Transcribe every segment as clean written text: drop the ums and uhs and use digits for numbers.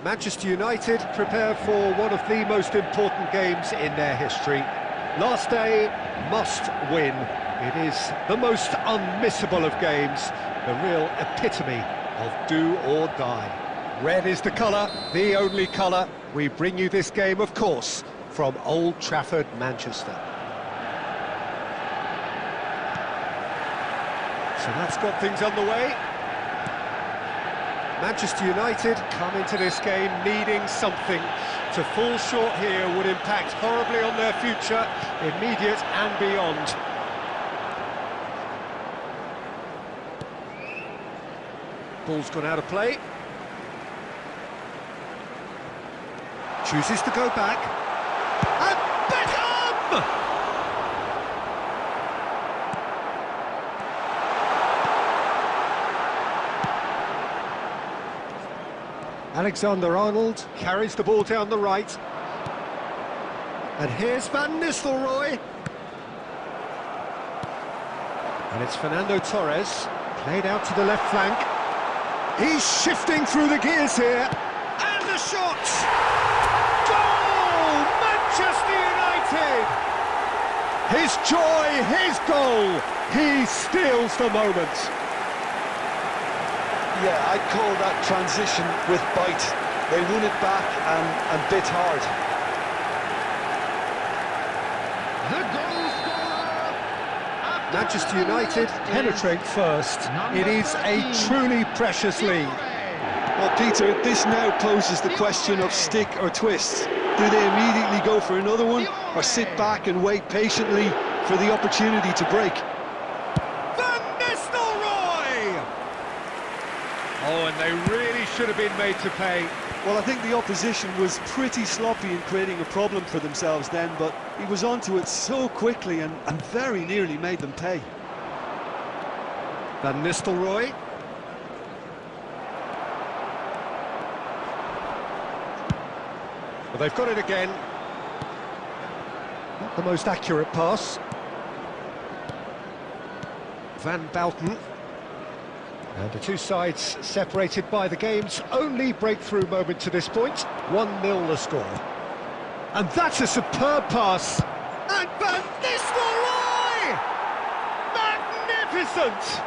Manchester United prepare for one of the most important games in their history. Last day, must win. It is the most unmissable of games, the real epitome of do or die. Red is the colour, the only colour. We bring you this game, of course, from Old Trafford, Manchester. So that's got things underway. Manchester United come into this game needing something. To fall short here would impact horribly on their future, immediate and beyond. Ball's gone out of play. Chooses to go back. And Beckham! Alexander-Arnold carries the ball down the right. And here's Van Nistelrooy. And it's Fernando Torres, played out to the left flank. He's shifting through the gears here. And the shot! Goal! Manchester United! His joy, his goal. He steals the moment. Yeah, I'd call that transition with bite. They won it back and bit hard. Manchester United penetrate first. It is a truly precious lead. Well, Peter, this now poses the question of stick or twist. Do they immediately go for another one, or sit back and wait patiently for the opportunity to break? Van Nistelrooy! Oh, and they really should have been made to pay. Well, I think the opposition was pretty sloppy in creating a problem for themselves then, but he was onto it so quickly and very nearly made them pay. Van Nistelrooy. Well, they've got it again. Not the most accurate pass. Van Bouten. And the two sides separated by the game's only breakthrough moment to this point. 1-0 the score. And that's a superb pass. And Van Nistelrooy! Magnificent!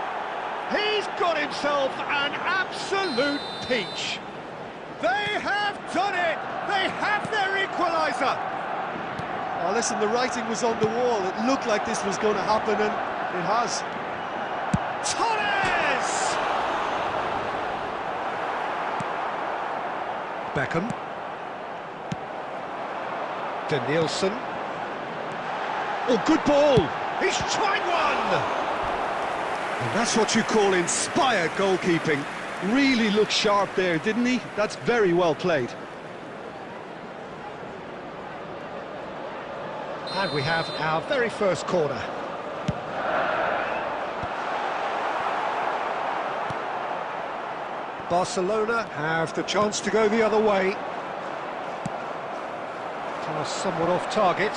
He's got himself an absolute peach. They have done it! They have their equaliser! Oh, listen, the writing was on the wall. It looked like this was going to happen, and it has. Torres! Beckham. Danielson. Oh, good ball! He's tried one! And that's what you call inspired goalkeeping. Really looked sharp there, didn't he? That's very well played. And we have our very first corner. Barcelona have the chance to go the other way. Pass somewhat off target.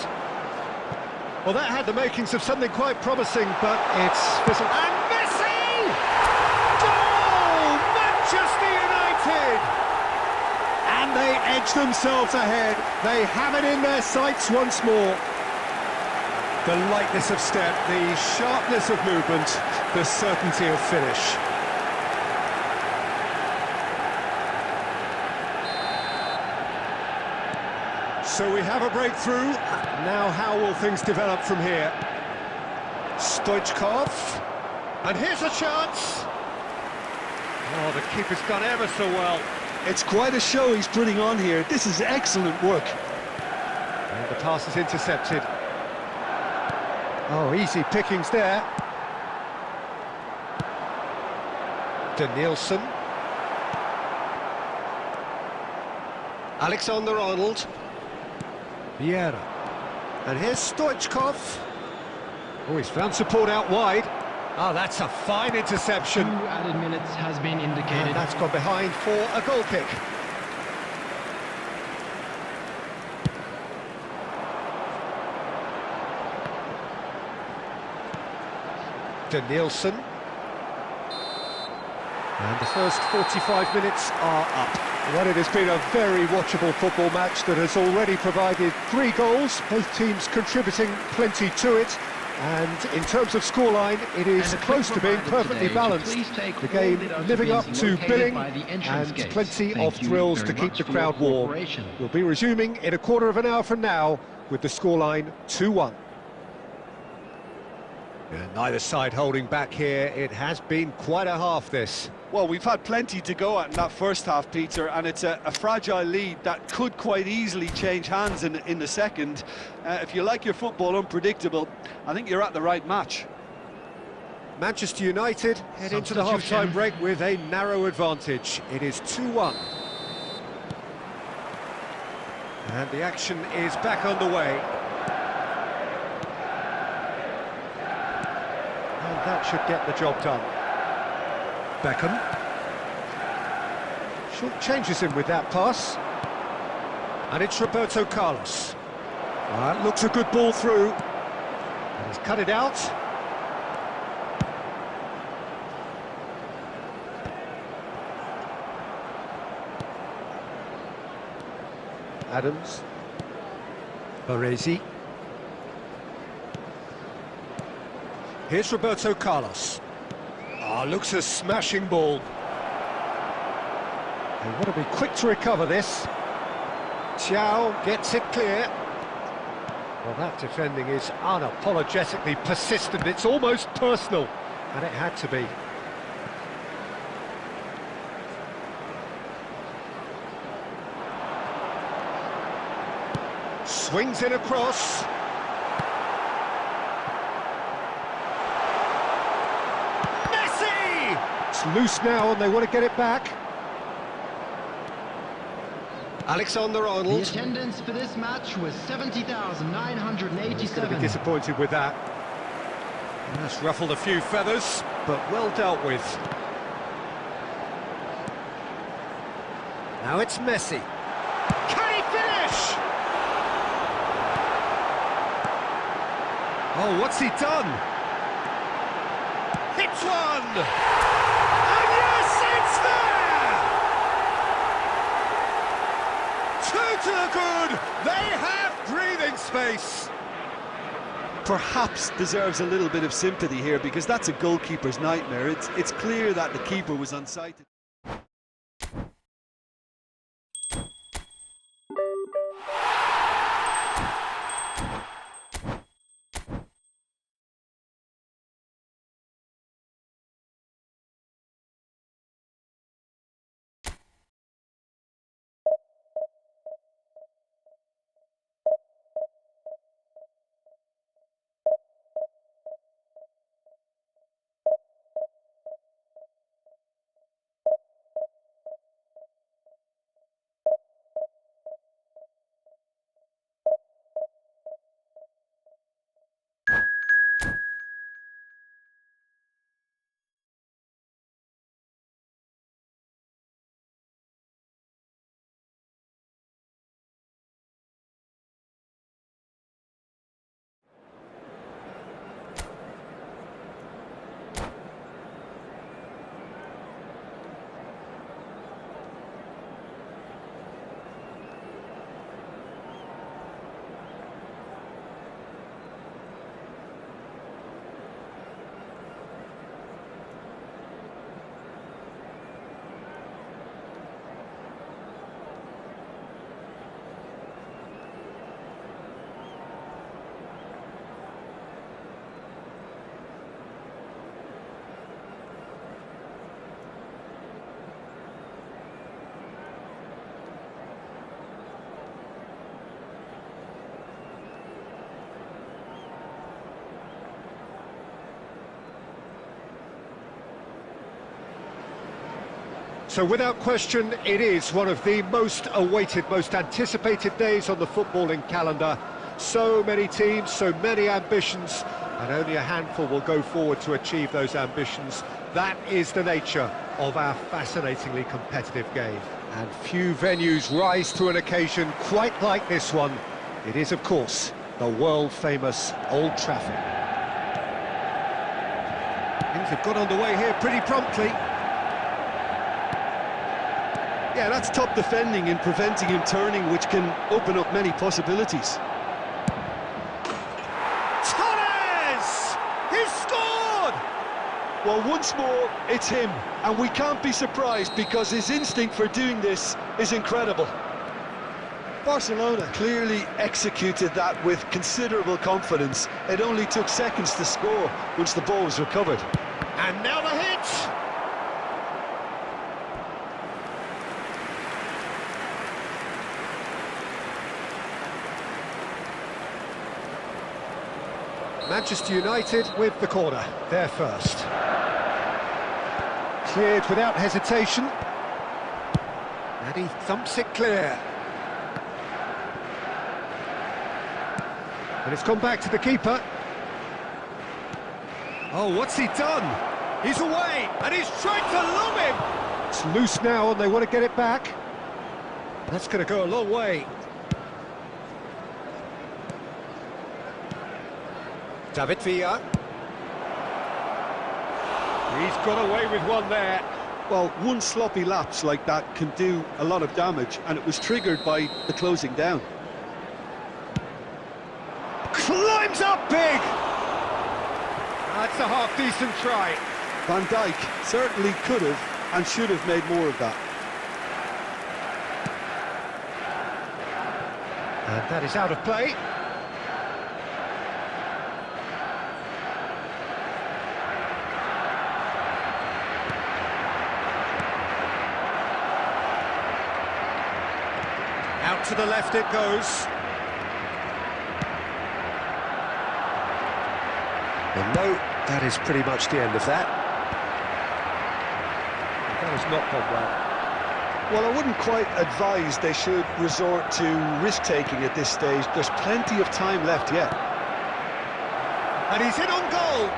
Well, that had the makings of something quite promising, but it's fizzled. And Messi! Goal! Manchester United! And they edge themselves ahead. They have it in their sights once more. The lightness of step, the sharpness of movement, the certainty of finish. So we have a breakthrough. Now how will things develop from here? Stoichkov. And here's a chance. Oh, the keeper's done ever so well. It's quite a show he's putting on here. This is excellent work. And the pass is intercepted. Oh, easy pickings there. Danielson. Alexander-Arnold. Vieira. And here's Stoichkov. Oh, he's found support out wide. Oh, that's a fine interception. 2 added minutes has been indicated. And that's gone behind for a goal kick. Danielson. And the first 45 minutes are up. Well, it has been a very watchable football match that has already provided 3 goals, both teams contributing plenty to it. And in terms of scoreline, it is close to being perfectly balanced. The game living up to billing and plenty of thrills to keep the crowd warm. We'll be resuming in a quarter of an hour from now with the scoreline 2-1. Neither side holding back here. It has been quite a half, this. Well, we've had plenty to go at in that first half, Peter, and it's a fragile lead that could quite easily change hands in the second. If you like your football unpredictable, I think you're at the right match. Manchester United head into the half-time break with a narrow advantage. It is 2-1. And the action is back underway. And that should get the job done. Beckham. Short changes him with that pass. And it's Roberto Carlos. That looks a good ball through. And he's cut it out. Adams. Baresi. Here's Roberto Carlos. Looks a smashing ball. They want to be quick to recover this. Thiaw gets it clear. Well, that defending is unapologetically persistent. It's almost personal, and it had to be. Swings in across. Messi! It's loose now and they want to get it back. Alexander-Arnold. The attendance for this match was 70,987. He's going to be disappointed with that. And that's ruffled a few feathers, but well dealt with. Now it's Messi. Can he finish? Oh, what's he done? Hits one! And yes, it's there! Two to the good! They have breathing space! Perhaps deserves a little bit of sympathy here, because that's a goalkeeper's nightmare. It's clear that the keeper was unsighted. So without question, it is one of the most awaited, most anticipated days on the footballing calendar. So many teams, so many ambitions, and only a handful will go forward to achieve those ambitions. That is the nature of our fascinatingly competitive game. And few venues rise to an occasion quite like this one. It is, of course, the world-famous Old Trafford. Things have got underway here pretty promptly. Yeah, that's top defending and preventing him turning, which can open up many possibilities. Torres! He's scored! Well, once more, it's him, and we can't be surprised because his instinct for doing this is incredible. Barcelona clearly executed that with considerable confidence. It only took seconds to score once the ball was recovered. And now the hit! Manchester United with the corner, there first. Cleared without hesitation. And he thumps it clear. And it's gone back to the keeper. Oh, what's he done? He's away, and he's trying to lob him! It's loose now, and they want to get it back. That's going to go a long way. David Villa. He's got away with one there. Well, one sloppy lapse like that can do a lot of damage, and it was triggered by the closing down. Climbs up big! That's a half-decent try. Van Dijk certainly could have and should have made more of that. And that is out of play. Out to the left it goes. Well, no, that is pretty much the end of that. That has not gone well. Well, I wouldn't quite advise they should resort to risk-taking at this stage. There's plenty of time left yet. And he's in on goal!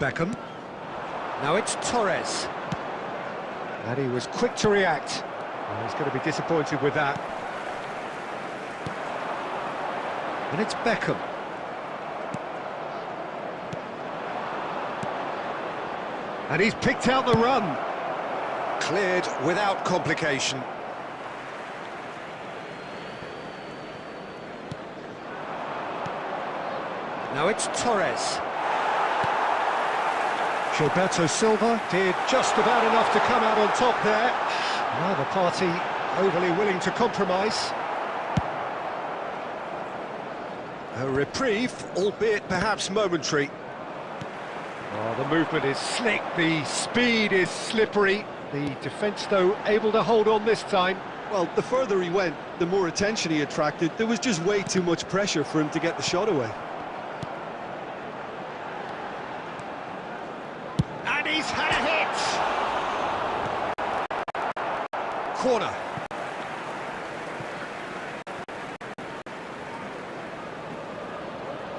Beckham. Now it's Torres. And he was quick to react. Well, he's going to be disappointed with that. And it's Beckham. And he's picked out the run. Cleared without complication. Now it's Torres. Gilberto Silva did just about enough to come out on top there. Neither party overly willing to compromise. A reprieve, albeit perhaps momentary. Oh, the movement is slick, the speed is slippery. The defence, though, able to hold on this time. Well, the further he went, the more attention he attracted. There was just way too much pressure for him to get the shot away. And he's had a hit! Corner.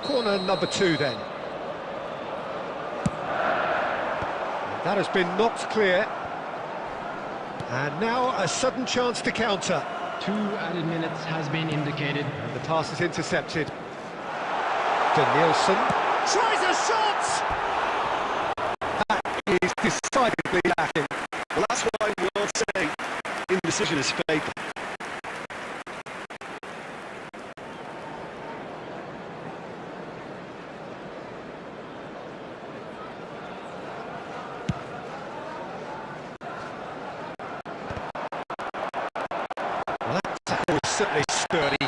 Corner number 2 then. That has been knocked clear. And now a sudden chance to counter. 2 added minutes has been indicated. And the pass is intercepted. Danielson tries a shot! That is decidedly lacking. Well, that's why we all say indecision is fake. Certainly sturdy.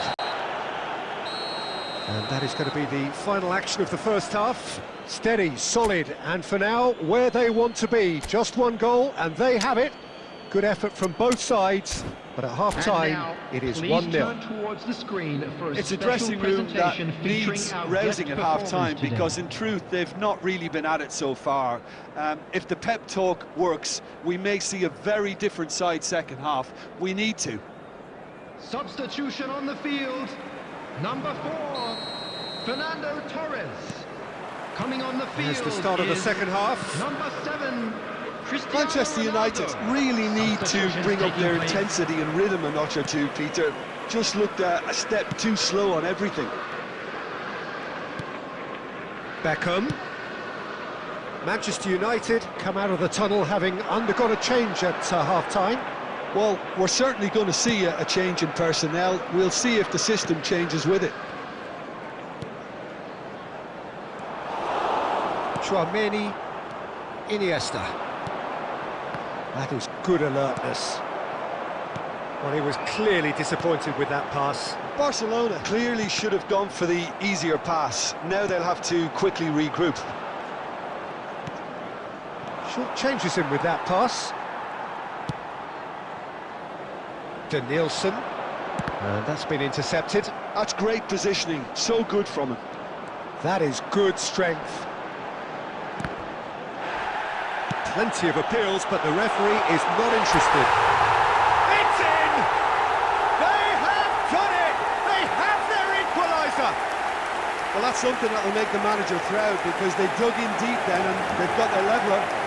And that is going to be the final action of the first half. Steady, solid, and for now, where they want to be. Just one goal, and they have it. Good effort from both sides, but at half-time, it is 1-0. Towards the screen for It's a dressing room that needs rousing at half-time because, in truth, they've not really been at it so far. If the pep talk works, we may see a very different side second half. We need to. Substitution on the field. Number 4, Fernando Torres. Coming on the field. Here's the start of the second half. Number 7, Cristiano Manchester United Ronaldo. really need to bring up their intensity and rhythm a notch or two, Peter. Just looked a step too slow on everything. Beckham. Manchester United come out of the tunnel having undergone a change at half-time. Well, we're certainly going to see a change in personnel. We'll see if the system changes with it. Tchouaméni, Iniesta. That is good alertness. Well, he was clearly disappointed with that pass. Barcelona clearly should have gone for the easier pass. Now they'll have to quickly regroup. Short changes him with that pass. Danielson, and that's been intercepted. That's great positioning, so good from him. That is good strength. Plenty of appeals, but the referee is not interested. It's in! They have done it! They have their equaliser! Well, that's something that will make the manager proud because they dug in deep then and they've got their leveller.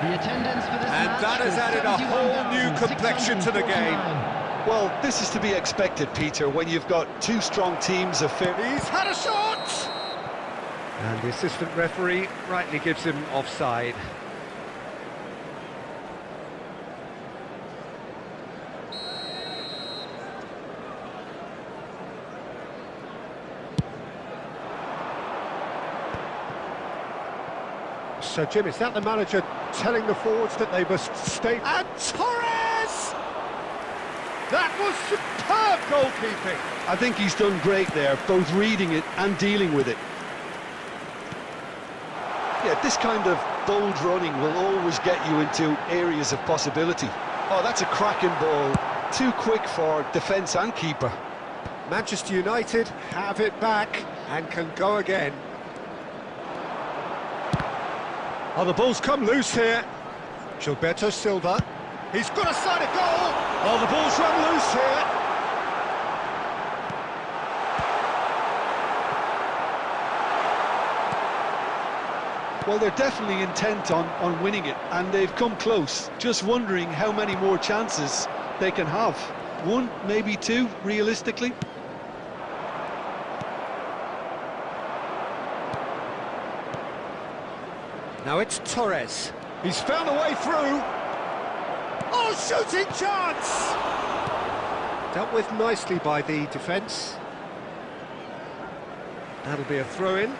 The attendance for this And match that has was added a whole new complexion to the game. 71,649. Well, this is to be expected, Peter, when you've got 2 strong teams of fair... He's had a shot! And the assistant referee rightly gives him offside. So, Jim, is that the manager telling the forwards that they must stay... And Torres! That was superb goalkeeping. I think he's done great there, both reading it and dealing with it. Yeah, this kind of bold running will always get you into areas of possibility. Oh, that's a cracking ball. Too quick for defence and keeper. Manchester United have it back and can go again. Oh, the ball's come loose here. Gilberto Silva. He's got a side of goal. Oh, the ball's run loose here. Well, they're definitely intent on winning it, and they've come close. Just wondering how many more chances they can have. One, maybe two, realistically. Now it's Torres. He's found a way through. Oh, shooting chance! Dealt with nicely by the defence. That'll be a throw-in.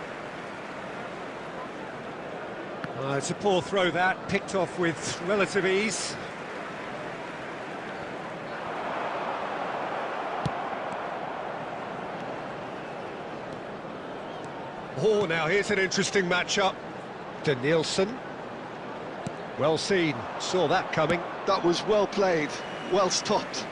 It's a poor throw that, picked off with relative ease. Oh, now here's an interesting matchup. Danielson. Well seen, saw that coming. That was well played, well stopped.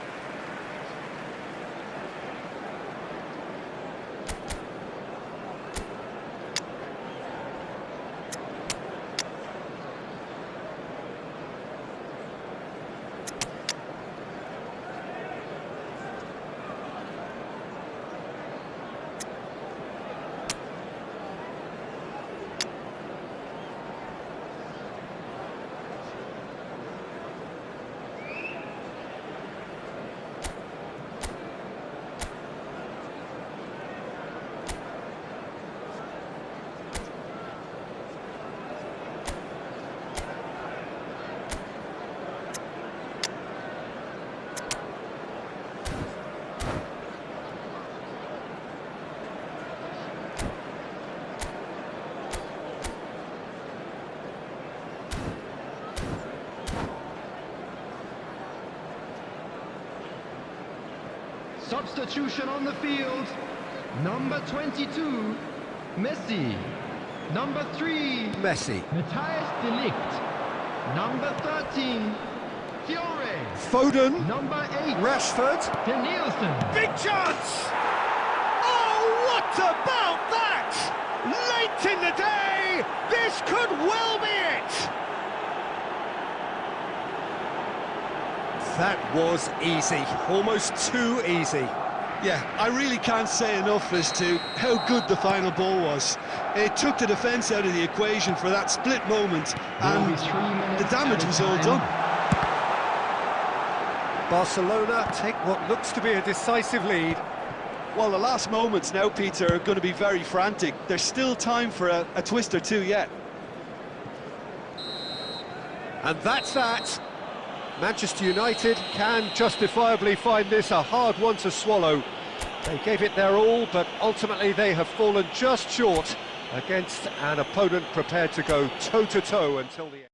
Substitution on the field. Number 22, Messi. Number 3, Messi. Matthias de Ligt. Number 13, Fiore. Foden. Number 8, Rashford. Danielson. Big chance! Oh, what about that? Late in the day, this could well be it! That was easy, almost too easy. Yeah, I really can't say enough as to how good the final ball was. It took the defence out of the equation for that split moment, and the damage was all done. Barcelona take what looks to be a decisive lead. Well, the last moments now, Peter, are going to be very frantic. There's still time for a twist or two yet. And that's that. Manchester United can justifiably find this a hard one to swallow. They gave it their all, but ultimately they have fallen just short against an opponent prepared to go toe-to-toe until the end.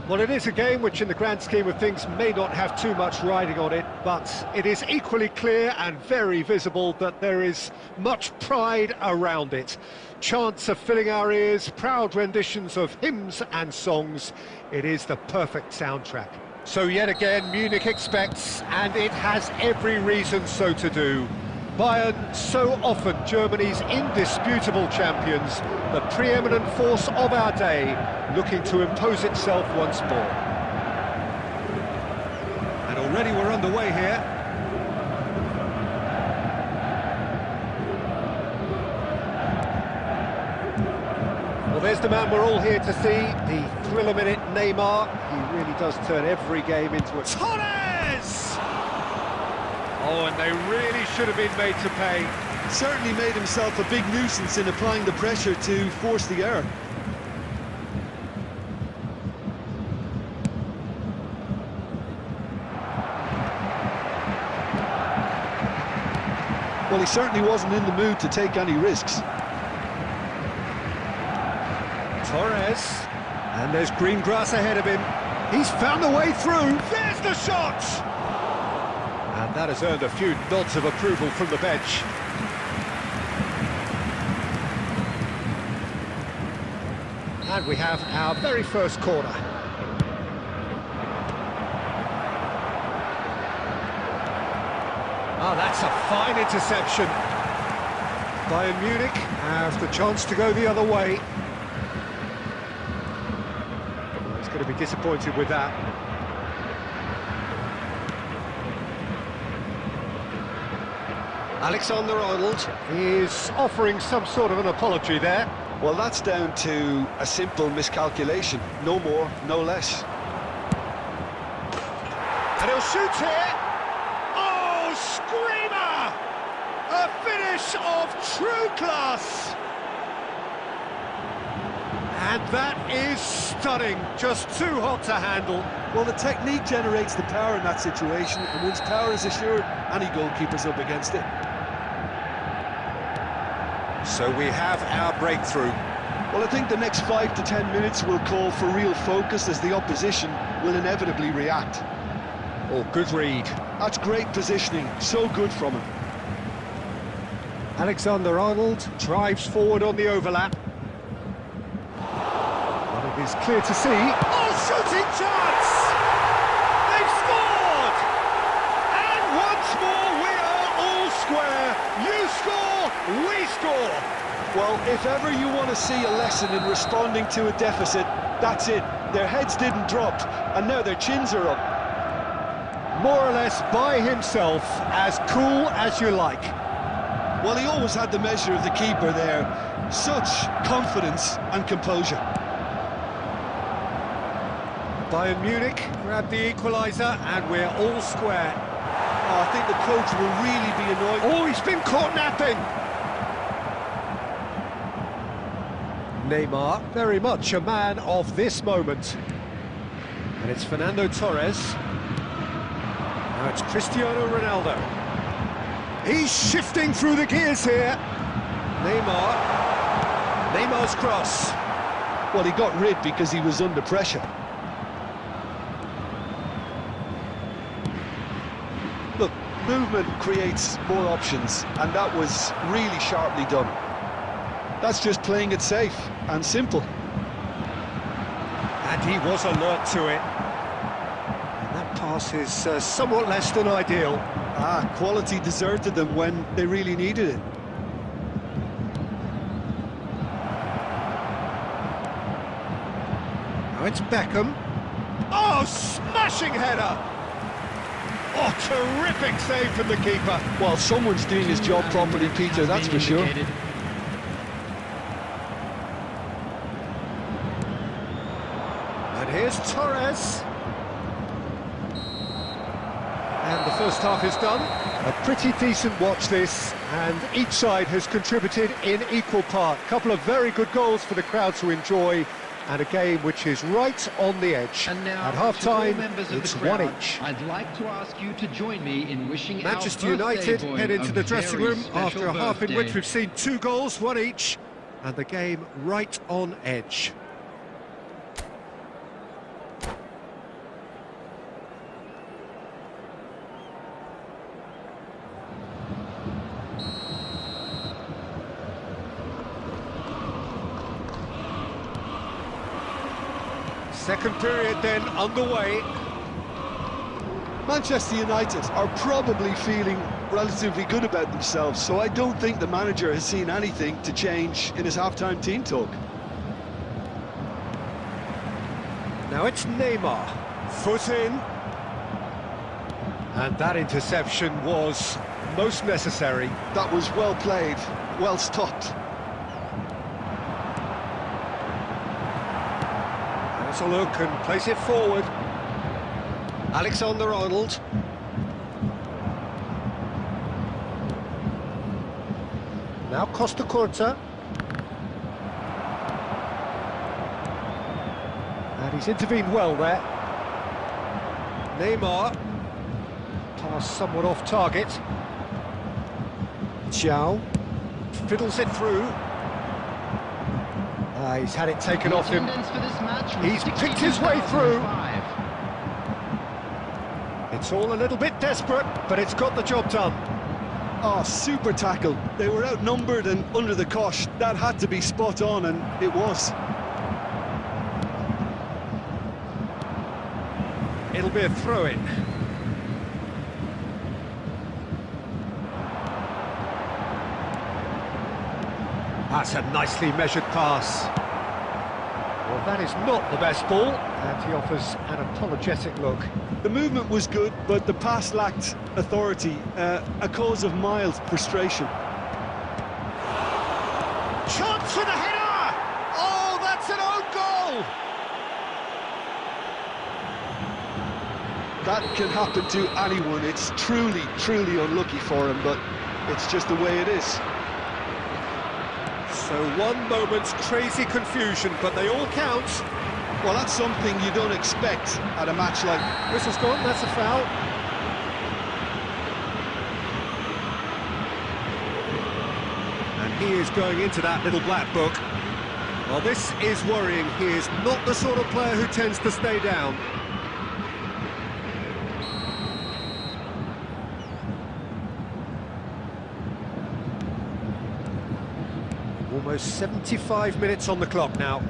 Well, it is a game which in the grand scheme of things may not have too much riding on it, but it is equally clear and very visible that there is much pride around it. Chants are filling our ears, proud renditions of hymns and songs. It is the perfect soundtrack. So yet again, Munich expects, and it has every reason so to do. Bayern, so often Germany's indisputable champions, the preeminent force of our day, looking to impose itself once more. And already we're underway here. Well, there's the man we're all here to see, the thriller-minute Neymar. He really does turn every game into a... Torres! Oh, and they really should have been made to pay. Certainly made himself a big nuisance in applying the pressure to force the error. Well, he certainly wasn't in the mood to take any risks. Torres, and there's green grass ahead of him. He's found a way through. There's the shot! And that has earned a few nods of approval from the bench. And we have our very first corner. Oh, that's a fine interception. Bayern Munich have the chance to go the other way. He's going to be disappointed with that. Alexander-Arnold is offering some sort of an apology there. Well, that's down to a simple miscalculation. No more, no less. And he'll shoot here. Oh, screamer! A finish of true class. And that is stunning. Just too hot to handle. Well, the technique generates the power in that situation, and once power is assured, any goalkeeper's up against it. So we have our breakthrough. Well, I think the next 5 to 10 minutes will call for real focus as the opposition will inevitably react. Oh, good read. That's great positioning, so good from him. Alexander-Arnold drives forward on the overlap. But it is clear to see. Oh, shooting chance! They've scored! And once more we are all square. You score, we score. Well, if ever you want to see a lesson in responding to a deficit, that's it. Their heads didn't drop, and now their chins are up. More or less by himself, as cool as you like. Well, he always had the measure of the keeper there. Such confidence and composure. Bayern Munich grab the equaliser, and we're all square. Oh, I think the coach will really be annoyed. Oh, he's been caught napping! Neymar, very much a man of this moment. And it's Fernando Torres. Now it's Cristiano Ronaldo. He's shifting through the gears here. Neymar's cross. Well, he got rid because he was under pressure. Look, movement creates more options, and that was really sharply done. That's just playing it safe and simple. And he was alert to it. And that pass is somewhat less than ideal. Quality deserted them when they really needed it. Now it's Beckham. Oh, smashing header! Oh, terrific save from the keeper. Well, someone's doing his job properly, Peter, that's for sure. And here's Torres. And the first half is done. A pretty decent watch this, and each side has contributed in equal part. A couple of very good goals for the crowd to enjoy, and a game which is right on the edge. And now, at half-time, it's crowd, 1-1. I'd like to ask you to join me in wishing Manchester our United birthday boy head into the dressing very room after a half in birthday. which we've seen 2 goals, 1 each, and the game right on edge. Second period then underway. Manchester United are probably feeling relatively good about themselves, so I don't think the manager has seen anything to change in his half-time team talk. Now it's Neymar, foot in. And that interception was most necessary. That was well played, well stopped. Has a look and plays it forward. Alexander-Arnold. Now Costa Curta. And he's intervened well there. Neymar. Pass somewhat off target. Xiao. Fiddles it through. He's had it taken off him. He's picked his way through. It's all a little bit desperate, but it's got the job done. Oh, super tackle. They were outnumbered and under the cosh. That had to be spot on, and it was. It'll be a throw-in. That's a nicely measured pass. Well, that is not the best ball, and he offers an apologetic look. The movement was good, but the pass lacked authority, a cause of mild frustration. Chance for the header! Oh, that's an own goal! That can happen to anyone. It's truly, truly unlucky for him, but it's just the way it is. So one moment's crazy confusion, but they all count. Well, that's something you don't expect at a match like... Whistle's gone, that's a foul. And he is going into that little black book. Well, this is worrying. He is not the sort of player who tends to stay down. Almost 75 minutes on the clock now.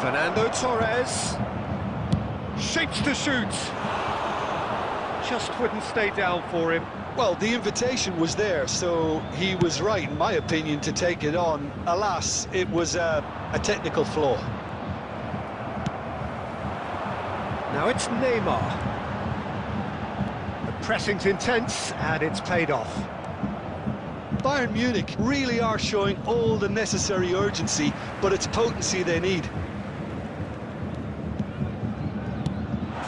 Fernando Torres. Shapes to shoot. Just wouldn't stay down for him. Well, the invitation was there, so he was right, in my opinion, to take it on. Alas, it was a technical flaw. Now it's Neymar. The pressing's intense, and it's paid off. Bayern Munich really are showing all the necessary urgency, but it's potency they need.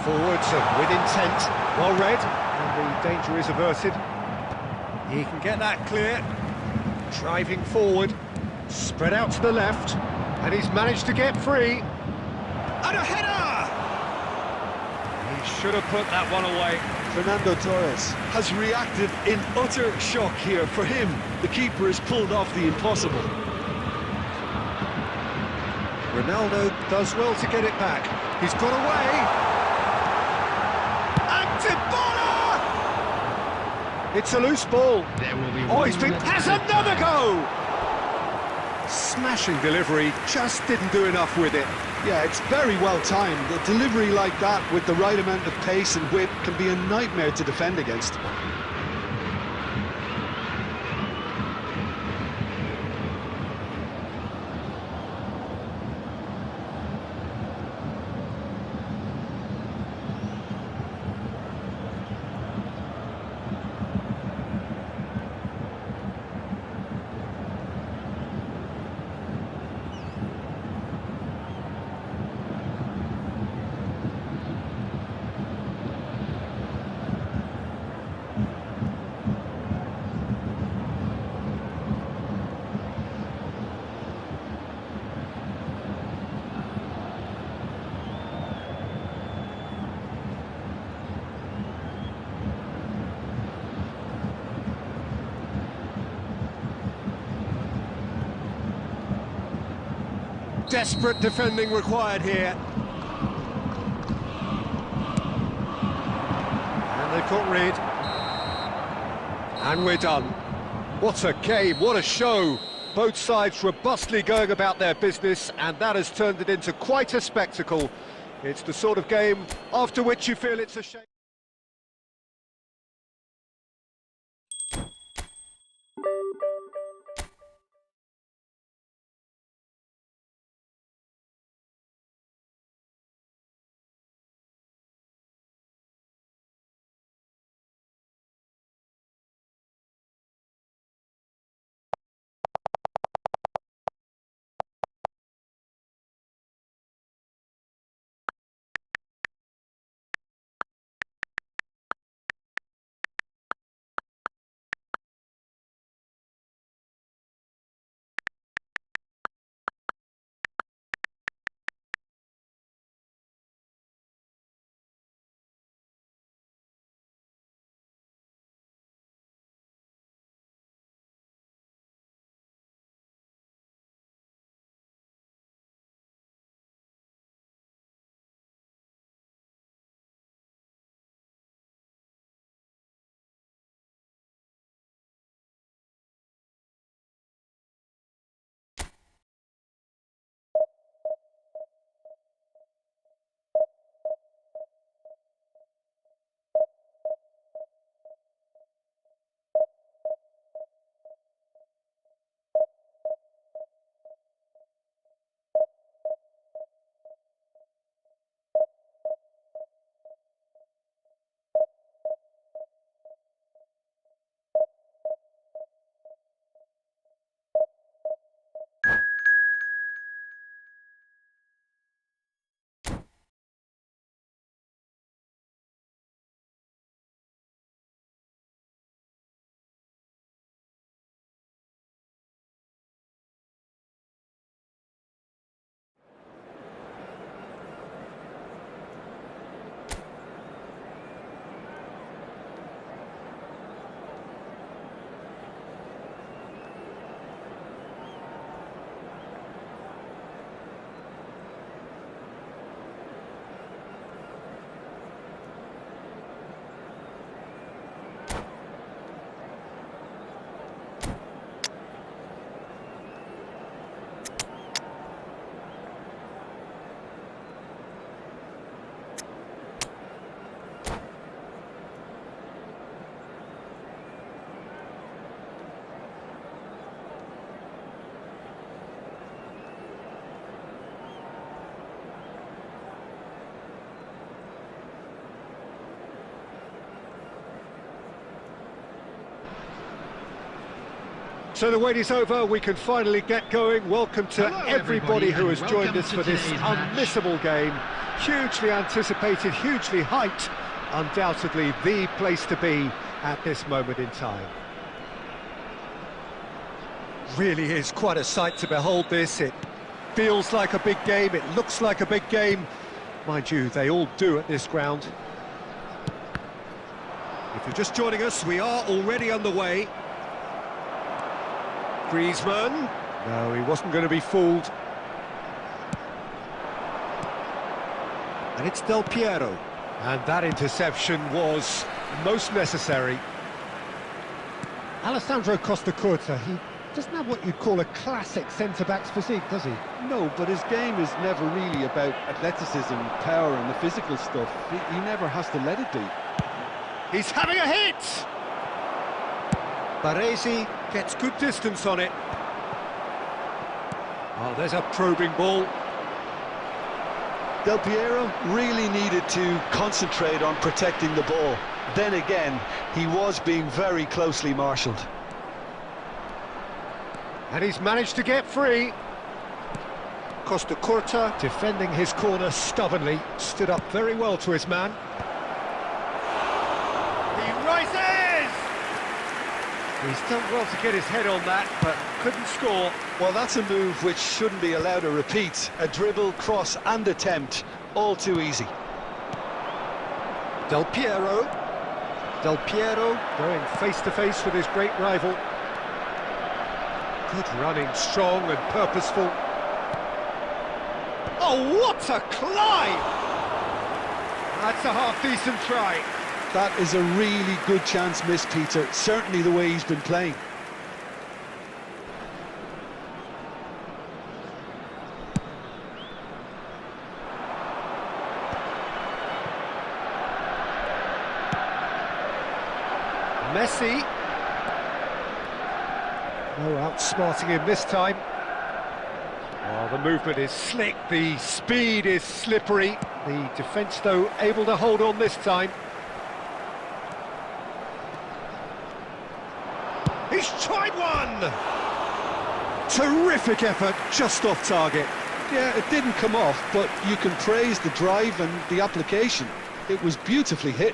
Forwards and with intent, well read, and the danger is averted. He can get that clear, driving forward, spread out to the left, and he's managed to get free. And a header! He should have put that one away. Fernando Torres has reacted in utter shock here. For him, the keeper has pulled off the impossible. Ronaldo does well to get it back. He's got away. And Dybala! It's a loose ball. Oh, has another go! Smashing delivery, just didn't do enough with it. Yeah, it's very well timed. A delivery like that with the right amount of pace and whip can be a nightmare to defend against. Desperate defending required here. And they've got rid. And we're done. What a game, what a show. both sides robustly going about their business, and that has turned it into quite a spectacle. It's the sort of game after which you feel it's a shame. So the wait is over, we can finally get going. Welcome to Hello, everybody who has welcome joined us to for this today's match. unmissable game. Hugely anticipated, hugely hyped. Undoubtedly the place to be at this moment in time. Really is quite a sight to behold this. It feels like a big game, it looks like a big game. Mind you, they all do at this ground. If you're just joining us, we are already underway. Griezmann. No, he wasn't going to be fooled. And it's Del Piero. And that interception was most necessary. Alessandro Costa Curta, he doesn't have what you'd call a classic centre-back's physique, does he? No, but his game is never really about athleticism, power and the physical stuff. He never has to let it be. He's having a hit! Baresi gets good distance on it. Oh, there's a probing ball. Del Piero really needed to concentrate on protecting the ball. Then again, he was being very closely marshalled. And he's managed to get free. Costa Curta defending his corner stubbornly, stood up very well to his man. He rises! He's done well to get his head on that, but couldn't score. Well, that's a move which shouldn't be allowed to repeat. A dribble, cross and attempt, all too easy. Del Piero. Del Piero going face-to-face with his great rival. Good running, strong and purposeful. Oh, what a climb! That's a half-decent try. That is a really good chance missed, Peter. Certainly the way he's been playing. Messi. No outsmarting him this time. Oh, the movement is slick, the speed is slippery. The defence, though, able to hold on this time. He's tried one! Terrific effort, just off target. Yeah, it didn't come off, but you can praise the drive and the application. It was beautifully hit.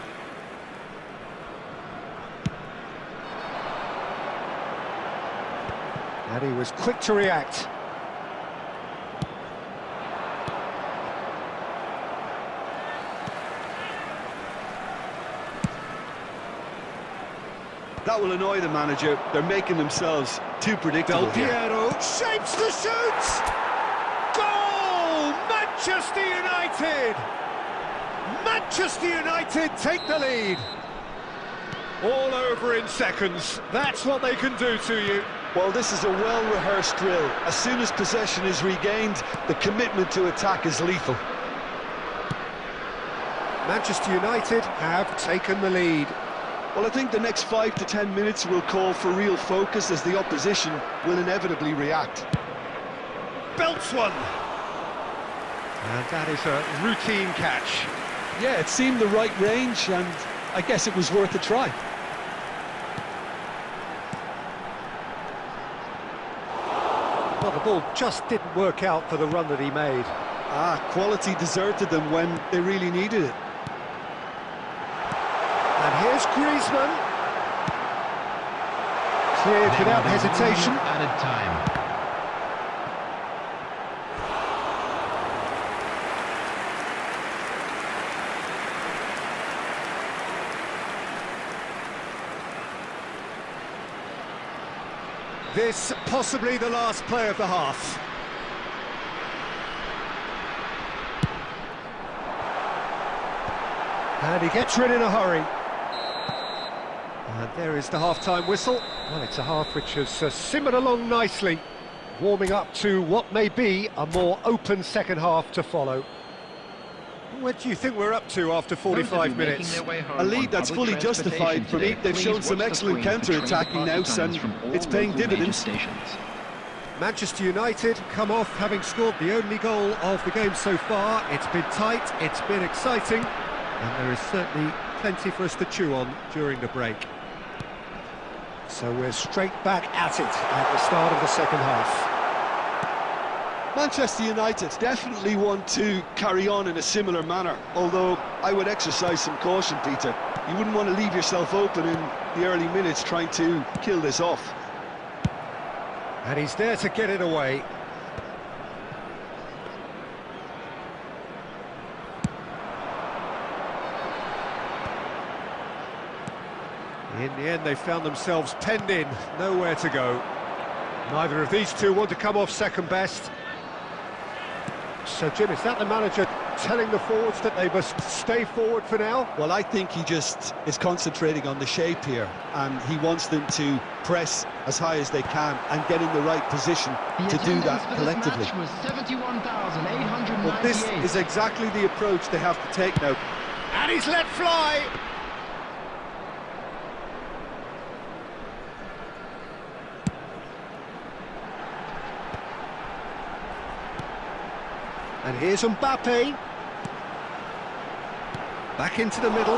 And he was quick to react. That will annoy the manager. They're making themselves too predictable. Del Piero shapes the shoot! Goal! Manchester United! Manchester United take the lead. All over in seconds. That's what they can do to you. Well, this is a well-rehearsed drill. As soon as possession is regained, the commitment to attack is lethal. Manchester United have taken the lead. Well, I think the next 5 to 10 minutes will call for real focus as the opposition will inevitably react. Belts one. And that is a routine catch. Yeah, it seemed the right range, and I guess it was worth a try. Well, the ball just didn't work out for the run that he made. Quality deserted them when they really needed it. And here's Griezmann. Cleared without hesitation. Added time. This possibly the last play of the half. And he gets rid in a hurry. And there is the half-time whistle. Well, it's a half which has simmered along nicely, warming up to what may be a more open second half to follow. What do you think we're up to after 45 minutes? A lead that's fully justified for me. They've shown some excellent counter-attacking now, and it's paying dividends. Manchester United come off having scored the only goal of the game so far. It's been tight, it's been exciting, and there is certainly plenty for us to chew on during the break. So we're straight back at it at the start of the second half. Manchester United definitely want to carry on in a similar manner, although I would exercise some caution, Peter. You wouldn't want to leave yourself open in the early minutes trying to kill this off. And he's there to get it away. In the end, they found themselves penned in, nowhere to go. Neither of these two want to come off second best. So, Jim, is that the manager telling the forwards that they must stay forward for now? Well, I think he just is concentrating on the shape here, and he wants them to press as high as they can and get in the right position to do that collectively. Was 71,898. Well, this is exactly the approach they have to take now. And he's let fly! And here's Mbappe. Back into the middle.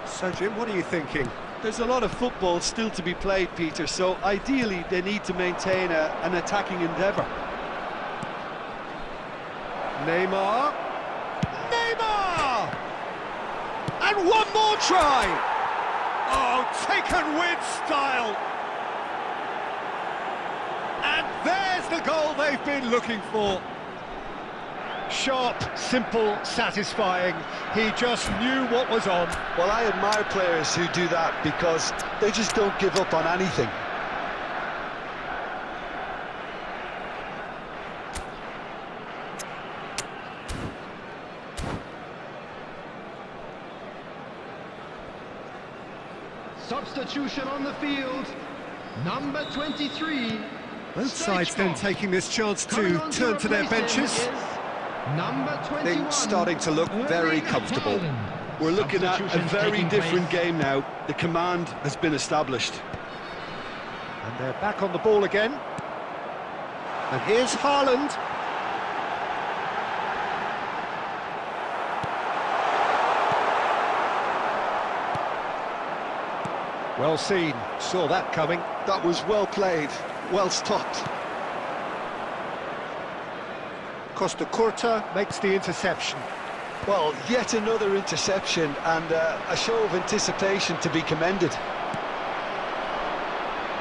So, Jim, what are you thinking? There's a lot of football still to be played, Peter, so ideally they need to maintain an attacking endeavour. Neymar. Neymar! And one more try! Oh, taken with style! And there's the goal they've been looking for. Sharp, simple, satisfying. He just knew what was on. Well, I admire players who do that because they just don't give up on anything. Substitution on the field. Number 23. Both sides then taking this chance to turn to their benches. Number 21. Things starting to look very comfortable. We're looking at a Substitutions very taking different place. game now. The command has been established. And they're back on the ball again. And here's Haaland. Well seen, saw that coming. That was well played, well stopped. Costa Curta makes the interception. Well, yet another interception and a show of anticipation to be commended.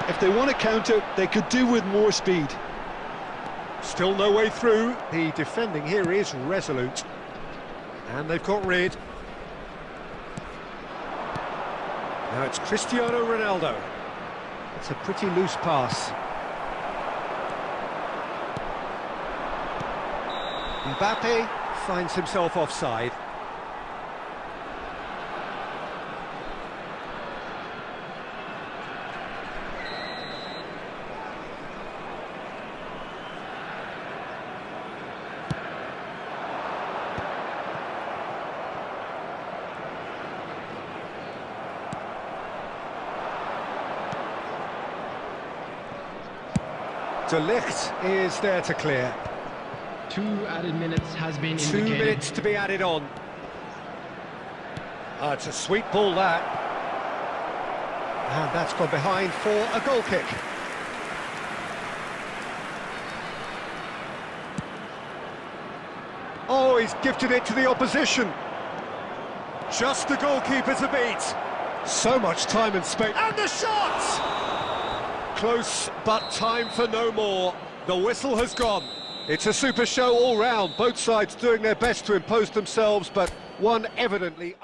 If they want to counter, they could do with more speed. Still no way through. The defending here is resolute. And they've got rid. Now it's Cristiano Ronaldo. It's a pretty loose pass. Mbappe finds himself offside. De Ligt is there to clear. 2 added minutes has been 2 indicated. minutes to be added on. It's a sweet ball, that. And that's gone behind for a goal kick. Oh, he's gifted it to the opposition. Just the goalkeeper to beat. So much time and space. And the shot! Close, but time for no more. The whistle has gone. It's a super show all round. Both sides doing their best to impose themselves, but one evidently...